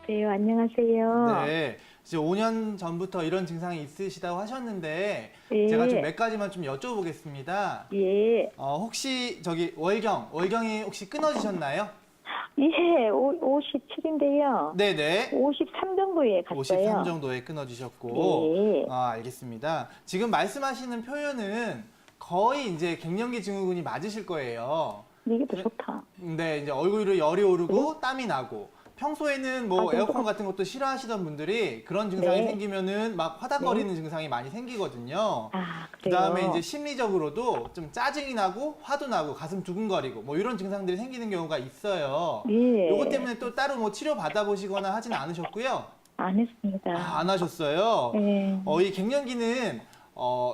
여보세요. 안녕하세요. 네, 이제 5년 전부터 이런 증상이 있으시다고 하셨는데 예. 제가 좀 몇 가지만 좀 여쭤보겠습니다. 예. 혹시 저기 월경이 혹시 끊어지셨나요? 예, 57인데요. 네네. 53 정도에 갔어요. 53 정도에 끊어지셨고, 예. 알겠습니다. 지금 말씀하시는 표현은 거의 이제 갱년기 증후군이 맞으실 거예요. 이게 더 좋다. 근데 이제 얼굴에 열이 오르고 땀이 나고, 평소에는 뭐 아, 에어컨 같은 것도 싫어하시던 분들이 그런 증상이 네. 생기면은 막 화닥거리는 증상이 많이 생기거든요. 아, 그 그래요? 다음에 이제 심리적으로도 좀 짜증이 나고 화도 나고 가슴 두근거리고 뭐 이런 증상들이 생기는 경우가 있어요. 예. 요것 때문에 또 따로 뭐 치료 받아보시거나 하진 않으셨고요? 안 했습니다. 안 하셨어요? 예. 이 갱년기는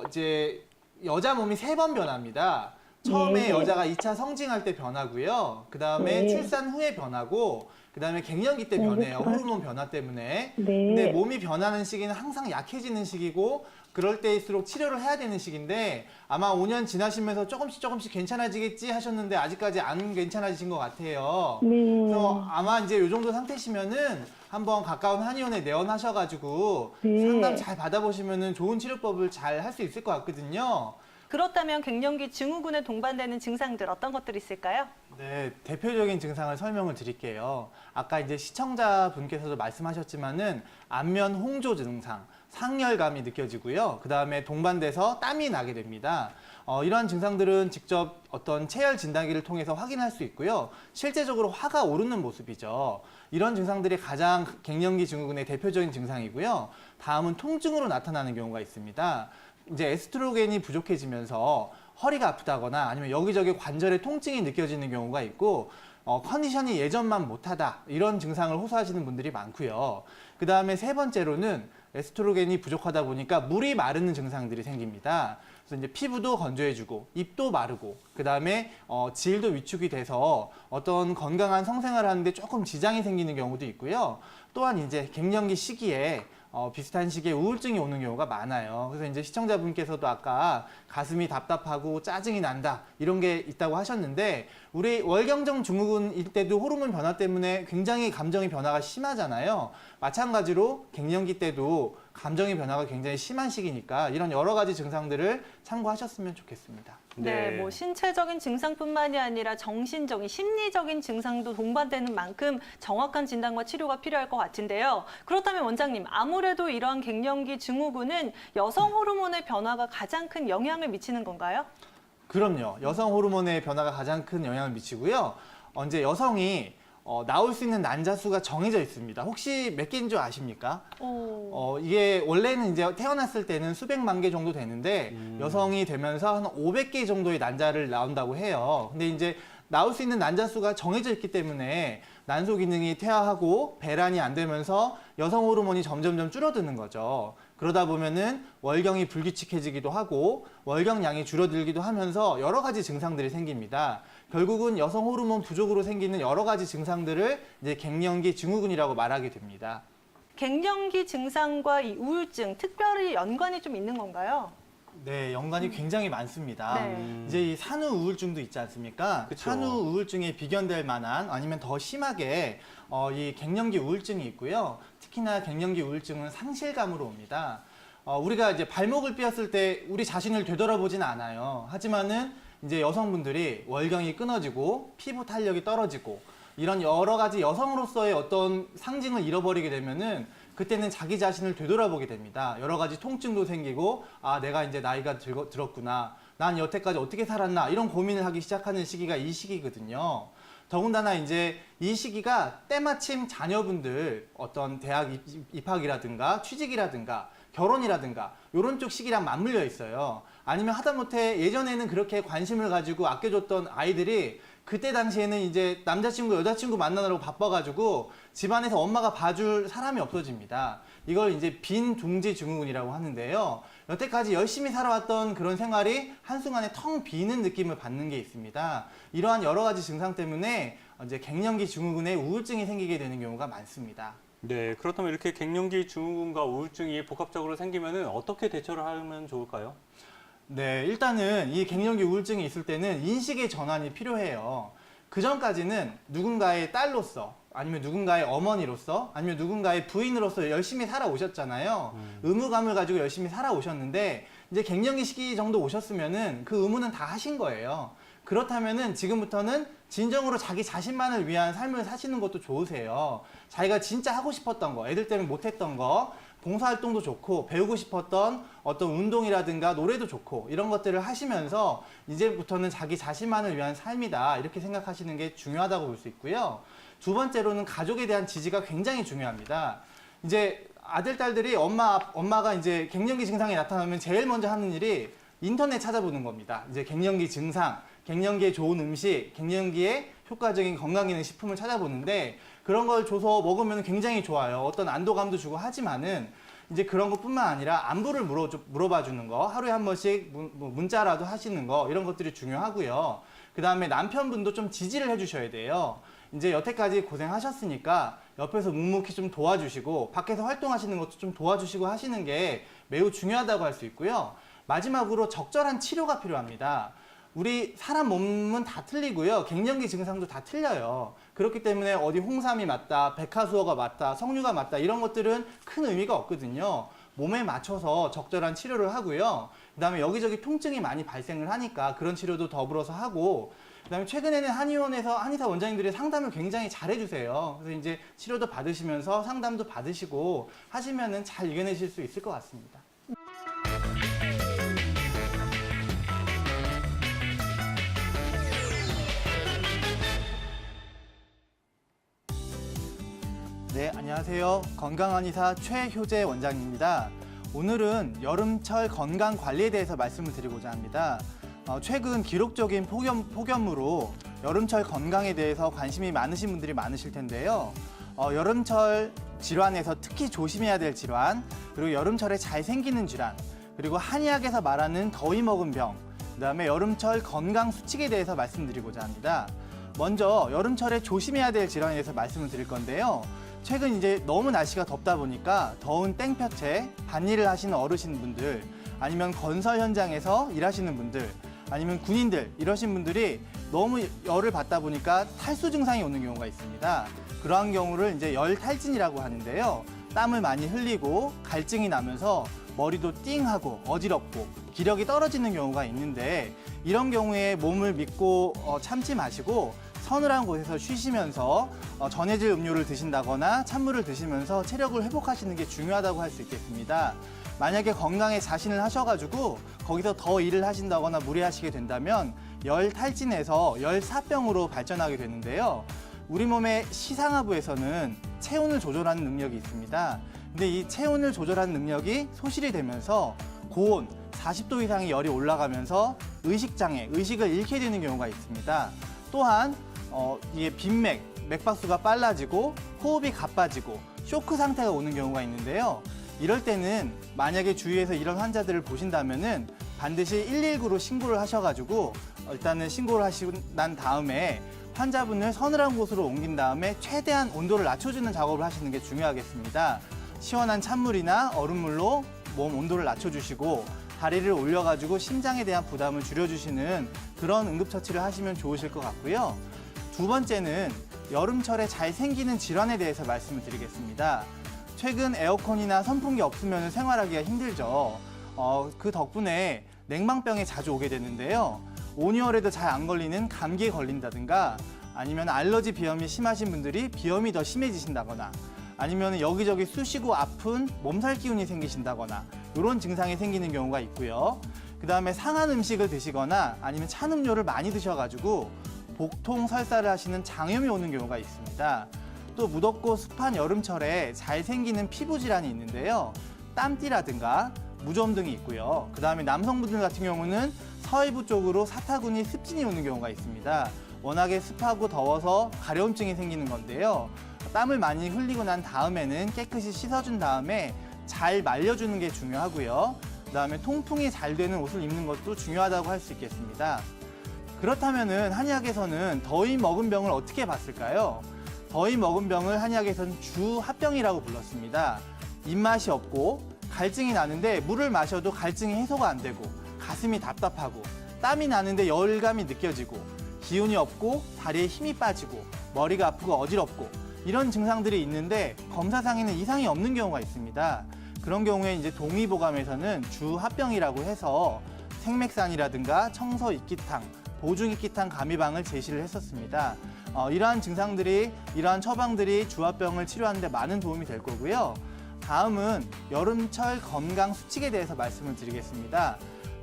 이제 여자 몸이 3번 변합니다. 처음에 네. 여자가 2차 성징할 때 변하고요. 그 다음에 네. 출산 후에 변하고, 그 다음에 갱년기 때 네, 변해요. 그렇죠. 호르몬 변화 때문에. 네. 근데 몸이 변하는 시기는 항상 약해지는 시기고, 그럴 때일수록 치료를 해야 되는 시기인데, 아마 5년 지나시면서 조금씩 괜찮아지겠지 하셨는데, 아직까지 안 괜찮아지신 것 같아요. 네. 그래서 아마 이제 이 정도 상태시면은 한번 가까운 한의원에 내원하셔가지고 네. 상담 잘 받아보시면은 좋은 치료법을 잘 할 수 있을 것 같거든요. 그렇다면 갱년기 증후군에 동반되는 증상들 어떤 것들이 있을까요? 네, 대표적인 증상을 설명을 드릴게요. 아까 이제 시청자분께서도 말씀하셨지만은 안면 홍조 증상, 상열감이 느껴지고요. 그 다음에 동반돼서 땀이 나게 됩니다. 이러한 증상들은 직접 어떤 체열 진단기를 통해서 확인할 수 있고요. 실제적으로 화가 오르는 모습이죠. 이런 증상들이 가장 갱년기 증후군의 대표적인 증상이고요. 다음은 통증으로 나타나는 경우가 있습니다. 이제 에스트로겐이 부족해지면서 허리가 아프다거나 아니면 여기저기 관절에 통증이 느껴지는 경우가 있고, 컨디션이 예전만 못하다 이런 증상을 호소하시는 분들이 많고요. 그 다음에 3번째로는 에스트로겐이 부족하다 보니까 물이 마르는 증상들이 생깁니다. 그래서 이제 피부도 건조해지고 입도 마르고, 그 다음에 질도 위축이 돼서 어떤 건강한 성생활을 하는데 조금 지장이 생기는 경우도 있고요. 또한 이제 갱년기 시기에 비슷한 시기에 우울증이 오는 경우가 많아요. 그래서 이제 시청자분께서도 아까 가슴이 답답하고 짜증이 난다 이런 게 있다고 하셨는데, 우리 월경정 증후군일 때도 호르몬 변화 때문에 굉장히 감정의 변화가 심하잖아요. 마찬가지로 갱년기 때도 감정의 변화가 굉장히 심한 시기니까 이런 여러 가지 증상들을 참고하셨으면 좋겠습니다. 네, 뭐 신체적인 증상뿐만이 아니라 정신적인, 심리적인 증상도 동반되는 만큼 정확한 진단과 치료가 필요할 것 같은데요. 그렇다면 원장님, 아무래도 이러한 갱년기 증후군은 여성 호르몬의 변화가 가장 큰 영향을 미치는 건가요? 그럼요. 여성 호르몬의 변화가 가장 큰 영향을 미치고요. 이제 여성이 나올 수 있는 난자 수가 정해져 있습니다. 혹시 몇 개인 줄 아십니까? 이게 원래는 이제 태어났을 때는 수백만 개 정도 되는데 여성이 되면서 한 500개 정도의 난자를 나온다고 해요. 근데 이제 나올 수 있는 난자 수가 정해져 있기 때문에 난소 기능이 퇴화하고 배란이 안 되면서 여성 호르몬이 점점점 줄어드는 거죠. 그러다 보면은 월경이 불규칙해지기도 하고 월경량이 줄어들기도 하면서 여러 가지 증상들이 생깁니다. 결국은 여성 호르몬 부족으로 생기는 여러 가지 증상들을 이제 갱년기 증후군이라고 말하게 됩니다. 갱년기 증상과 이 우울증, 특별히 연관이 좀 있는 건가요? 네, 연관이 굉장히 많습니다. 네. 이제 이 산후 우울증도 있지 않습니까? 그쵸. 산후 우울증에 비견될 만한 아니면 더 심하게 이 갱년기 우울증이 있고요. 특히나 갱년기 우울증은 상실감으로 옵니다. 우리가 이제 발목을 삐었을 때 우리 자신을 되돌아보진 않아요. 하지만은 이제 여성분들이 월경이 끊어지고 피부 탄력이 떨어지고 이런 여러 가지 여성으로서의 어떤 상징을 잃어버리게 되면은 그때는 자기 자신을 되돌아보게 됩니다. 여러 가지 통증도 생기고, 내가 이제 나이가 들었구나. 난 여태까지 어떻게 살았나. 이런 고민을 하기 시작하는 시기가 이 시기거든요. 더군다나 이제 이 시기가 때마침 자녀분들 어떤 대학 입학이라든가 취직이라든가 결혼이라든가 이런 쪽 시기랑 맞물려 있어요. 아니면 하다못해 예전에는 그렇게 관심을 가지고 아껴줬던 아이들이 그때 당시에는 이제 남자친구, 여자친구 만나느라고 바빠가지고 집안에서 엄마가 봐줄 사람이 없어집니다. 이걸 이제 빈둥지 증후군이라고 하는데요. 여태까지 열심히 살아왔던 그런 생활이 한순간에 텅 비는 느낌을 받는 게 있습니다. 이러한 여러 가지 증상 때문에 이제 갱년기 증후군에 우울증이 생기게 되는 경우가 많습니다. 네, 그렇다면 이렇게 갱년기 증후군과 우울증이 복합적으로 생기면은 어떻게 대처를 하면 좋을까요? 네, 일단은 이 갱년기 우울증이 있을 때는 인식의 전환이 필요해요. 그 전까지는 누군가의 딸로서 아니면 누군가의 어머니로서 아니면 누군가의 부인으로서 열심히 살아오셨잖아요. 의무감을 가지고 열심히 살아오셨는데 이제 갱년기 시기 정도 오셨으면은 그 의무는 다 하신 거예요. 그렇다면은 지금부터는 진정으로 자기 자신만을 위한 삶을 사시는 것도 좋으세요. 자기가 진짜 하고 싶었던 거, 애들 때문에 못했던 거, 봉사활동도 좋고 배우고 싶었던 어떤 운동이라든가 노래도 좋고 이런 것들을 하시면서 이제부터는 자기 자신만을 위한 삶이다 이렇게 생각하시는 게 중요하다고 볼 수 있고요. 두 번째로는 가족에 대한 지지가 굉장히 중요합니다. 이제 아들, 딸들이 엄마가 이제 갱년기 증상이 나타나면 제일 먼저 하는 일이 인터넷 찾아보는 겁니다. 이제 갱년기 증상, 갱년기에 좋은 음식, 갱년기에 효과적인 건강기능 식품을 찾아보는데 그런 걸 줘서 먹으면 굉장히 좋아요. 어떤 안도감도 주고 하지만은 이제 그런 것뿐만 아니라 안부를 물어봐 주는 거, 하루에 한 번씩 문자라도 하시는 거 이런 것들이 중요하고요. 그 다음에 남편분도 좀 지지를 해주셔야 돼요. 이제 여태까지 고생하셨으니까 옆에서 묵묵히 좀 도와주시고 밖에서 활동하시는 것도 좀 도와주시고 하시는 게 매우 중요하다고 할 수 있고요. 마지막으로 적절한 치료가 필요합니다. 우리 사람 몸은 다 틀리고요. 갱년기 증상도 다 틀려요. 그렇기 때문에 어디 홍삼이 맞다, 백화수어가 맞다, 석류가 맞다 이런 것들은 큰 의미가 없거든요. 몸에 맞춰서 적절한 치료를 하고요. 그다음에 여기저기 통증이 많이 발생을 하니까 그런 치료도 더불어서 하고 그다음에 최근에는 한의원에서 한의사 원장님들이 상담을 굉장히 잘해주세요. 그래서 이제 치료도 받으시면서 상담도 받으시고 하시면은 잘 이겨내실 수 있을 것 같습니다. 네, 안녕하세요. 건강한의사 최효재 원장입니다. 오늘은 여름철 건강 관리에 대해서 말씀을 드리고자 합니다. 최근 기록적인 폭염으로 여름철 건강에 대해서 관심이 많으신 분들이 많으실 텐데요. 여름철 질환에서 특히 조심해야 될 질환, 그리고 여름철에 잘 생기는 질환, 그리고 한의학에서 말하는 더위 먹은 병, 그다음에 여름철 건강 수칙에 대해서 말씀드리고자 합니다. 먼저 여름철에 조심해야 될 질환에 대해서 말씀을 드릴 건데요. 최근 이제 너무 날씨가 덥다 보니까 더운 땡볕에 밭일을 하시는 어르신분들, 아니면 건설 현장에서 일하시는 분들, 아니면 군인들 이러신 분들이 너무 열을 받다 보니까 탈수 증상이 오는 경우가 있습니다. 그러한 경우를 이제 열탈진이라고 하는데요. 땀을 많이 흘리고 갈증이 나면서 머리도 띵하고 어지럽고 기력이 떨어지는 경우가 있는데 이런 경우에 몸을 믿고 참지 마시고 서늘한 곳에서 쉬시면서 전해질 음료를 드신다거나 찬물을 드시면서 체력을 회복하시는 게 중요하다고 할 수 있겠습니다. 만약에 건강에 자신을 하셔가지고 거기서 더 일을 하신다거나 무리하시게 된다면 열탈진에서 열사병으로 발전하게 되는데요. 우리 몸의 시상하부에서는 체온을 조절하는 능력이 있습니다. 근데 이 체온을 조절하는 능력이 소실이 되면서 고온 40도 이상의 열이 올라가면서 의식장애, 의식을 잃게 되는 경우가 있습니다. 또한 이게 빈맥, 맥박수가 빨라지고 호흡이 가빠지고 쇼크 상태가 오는 경우가 있는데요. 이럴 때는 만약에 주위에서 이런 환자들을 보신다면은 반드시 119로 신고를 하셔가지고 일단은 신고를 하시고 난 다음에 환자분을 서늘한 곳으로 옮긴 다음에 최대한 온도를 낮춰주는 작업을 하시는 게 중요하겠습니다. 시원한 찬물이나 얼음물로 몸 온도를 낮춰주시고 다리를 올려가지고 심장에 대한 부담을 줄여주시는 그런 응급처치를 하시면 좋으실 것 같고요. 두 번째는 여름철에 잘 생기는 질환에 대해서 말씀을 드리겠습니다. 최근 에어컨이나 선풍기 없으면 생활하기가 힘들죠. 그 덕분에 냉방병에 자주 오게 되는데요. 온열에도 잘 안 걸리는 감기에 걸린다든가 아니면 알러지 비염이 심하신 분들이 비염이 더 심해지신다거나 아니면 여기저기 쑤시고 아픈 몸살 기운이 생기신다거나 이런 증상이 생기는 경우가 있고요. 그 다음에 상한 음식을 드시거나 아니면 찬 음료를 많이 드셔가지고 복통 설사를 하시는 장염이 오는 경우가 있습니다. 또 무덥고 습한 여름철에 잘 생기는 피부 질환이 있는데요. 땀띠라든가 무좀 등이 있고요. 그 다음에 남성분들 같은 경우는 서해부 쪽으로 사타구니 습진이 오는 경우가 있습니다. 워낙에 습하고 더워서 가려움증이 생기는 건데요. 땀을 많이 흘리고 난 다음에는 깨끗이 씻어준 다음에 잘 말려주는 게 중요하고요. 그 다음에 통풍이 잘 되는 옷을 입는 것도 중요하다고 할 수 있겠습니다. 그렇다면은 한의학에서는 더위 먹은 병을 어떻게 봤을까요? 더위 먹은 병을 한의학에서는 주합병이라고 불렀습니다. 입맛이 없고 갈증이 나는데 물을 마셔도 갈증이 해소가 안 되고 가슴이 답답하고 땀이 나는데 열감이 느껴지고 기운이 없고 다리에 힘이 빠지고 머리가 아프고 어지럽고 이런 증상들이 있는데 검사상에는 이상이 없는 경우가 있습니다. 그런 경우에 이제 동의보감에서는 주합병이라고 해서 생맥산이라든가 청서익기탕, 보중익기탕 가미방을 제시를 했었습니다. 이러한 증상들이, 이러한 처방들이 주합병을 치료하는 데 많은 도움이 될 거고요. 다음은 여름철 건강 수칙에 대해서 말씀을 드리겠습니다.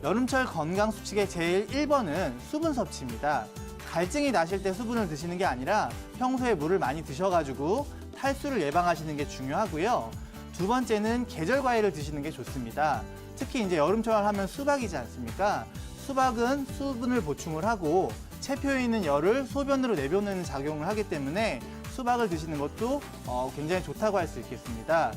여름철 건강 수칙의 제일 1번은 수분 섭취입니다. 갈증이 나실 때 수분을 드시는 게 아니라 평소에 물을 많이 드셔가지고 탈수를 예방하시는 게 중요하고요. 두 번째는 계절 과일을 드시는 게 좋습니다. 특히 이제 여름철 하면 수박이지 않습니까? 수박은 수분을 보충을 하고 체표에 있는 열을 소변으로 내보내는 작용을 하기 때문에 수박을 드시는 것도 굉장히 좋다고 할 수 있겠습니다.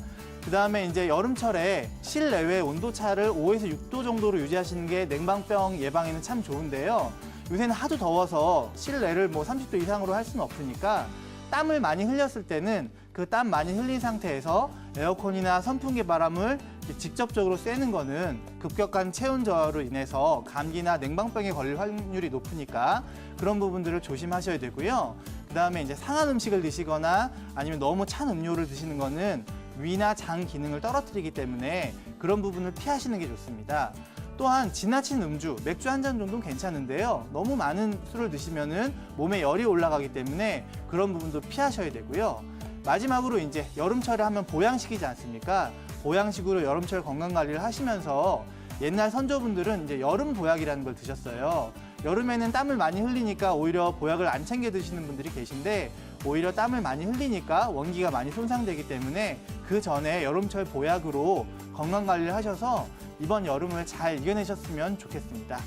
그 다음에 이제 여름철에 실내외 온도차를 5에서 6도 정도로 유지하시는 게 냉방병 예방에는 참 좋은데요. 요새는 하도 더워서 실내를 뭐 30도 이상으로 할 수는 없으니까 땀을 많이 흘렸을 때는 그 땀 많이 흘린 상태에서 에어컨이나 선풍기 바람을 직접적으로 쐬는 거는 급격한 체온 저하로 인해서 감기나 냉방병에 걸릴 확률이 높으니까 그런 부분들을 조심하셔야 되고요. 그 다음에 이제 상한 음식을 드시거나 아니면 너무 찬 음료를 드시는 거는 위나 장 기능을 떨어뜨리기 때문에 그런 부분을 피하시는 게 좋습니다. 또한 지나친 음주, 맥주 한 잔 정도는 괜찮은데요. 너무 많은 술을 드시면은 몸에 열이 올라가기 때문에 그런 부분도 피하셔야 되고요. 마지막으로 이제 여름철에 하면 보양식이지 않습니까? 보양식으로 여름철 건강관리를 하시면서 옛날 선조분들은 이제 여름 보약이라는 걸 드셨어요. 여름에는 땀을 많이 흘리니까 오히려 보약을 안 챙겨 드시는 분들이 계신데 오히려 땀을 많이 흘리니까 원기가 많이 손상되기 때문에 그 전에 여름철 보약으로 건강관리를 하셔서 이번 여름을 잘 이겨내셨으면 좋겠습니다.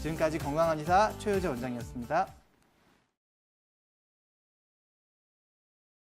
지금까지 건강한 의사 최효재 원장이었습니다.